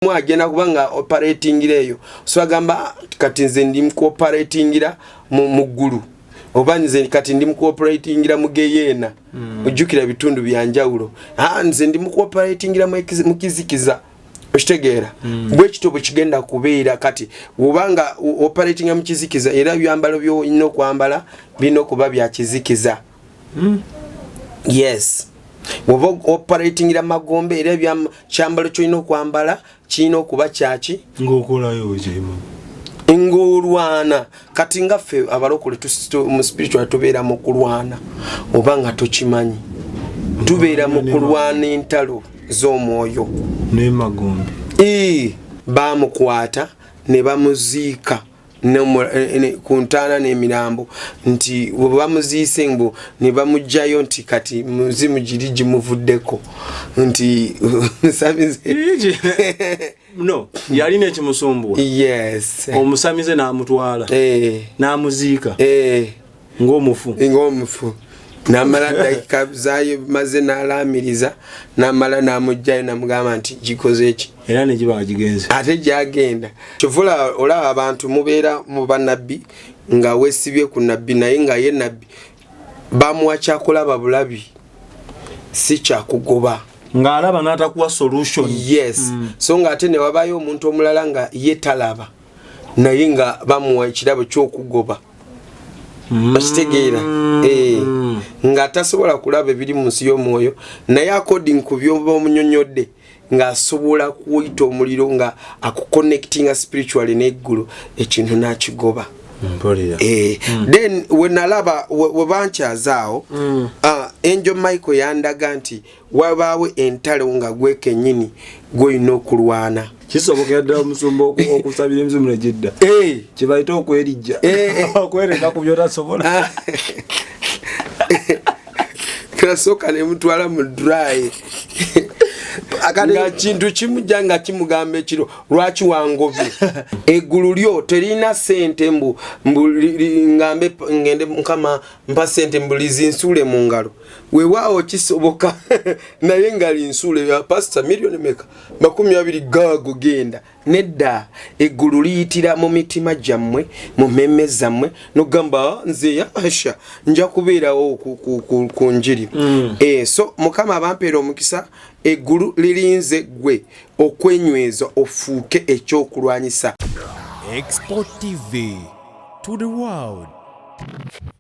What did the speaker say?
Mwagenda kubanga operating leyo so agamba kati nze ndi mcooperating ira mu ggulu oba nze kati ndi mcooperating ira mu geyena ujukira bitundu byanjawulo nze ndi mcooperating ira mu kizikiza okitegeera bwe kitobo kigenda kubeera kati ubanga operating mu kizikiza era byambalo byo ino kwambala bino kuba bya kizikiza yes woba operating ira magombe era bya kyambalo kyo ino kwambala kino kuba kyaki ngokolayo jema ingolwana kati ngaffe abalokole mu spiritual tubeera mu kulwana obanga tokimanyi tubeera mu kulwana entalo z'omwoyo ne magombe bamukwata ne bamuziika kuntana n'emirambo nti bamuziise mbu ne bamujjayo nti kati muzimu giri gimuvuddeko nti musamize no yalina ekimusumbuwa yes omusamize n'amutwala n'amuziika ng'omufu namala dakika zayo maze n'alamiriza namala n'amujjayo namugamba nti gikoze eki era ne giba gigenze ate gyagenda kivula olaba abantu mubeera mu banabbi nga weesibye ku nabbi naye nga ye nabbi bamuwa kyakulaba bulabi si kyakugoba ng'alaba n'atakuwa solution yes so nga ate ne wabayo omuntu omulala nga ye talaba naye nga bamuwa ekirabo ky'okugoba akitegeera nga tasobola kulaba ebiri mu nsi y'omwoyo naye according ku byoba omunyonyodde ng'asobola kuyita omuliro nga akuconnectinga spiritually n'eggulu ekintu n'akigoba then wenalaba webankyazaawo Angel Michael yandaga nti wabaawo entalo nga gwe kennyini gw'olina okulwana kisobokera ddala omusumba okusabira emizimu negidda kyebayita okwerijja okwereka ku byotasobola kirasooka ne mutwala mu dry nga kintu kimujja nga kimugamba ekiro lwaki wangobye eggulu lyo terina sente mbu ngambe ngende mukama mpa sente mbu lizinsule mu ngalo weewaawo kisoboka naye nga linsule ya pastor milioni meka 20 gago genda nedda eggulu liyitira mu mitima gyammwe mu mmemme zammwe nogamba nze yasha nja kubeerawo ku njiri so mukama abampeera omukisa eggulu lirinze gwe okwenyweza ofuuke ekyokulwanyisa. Export TV to the world.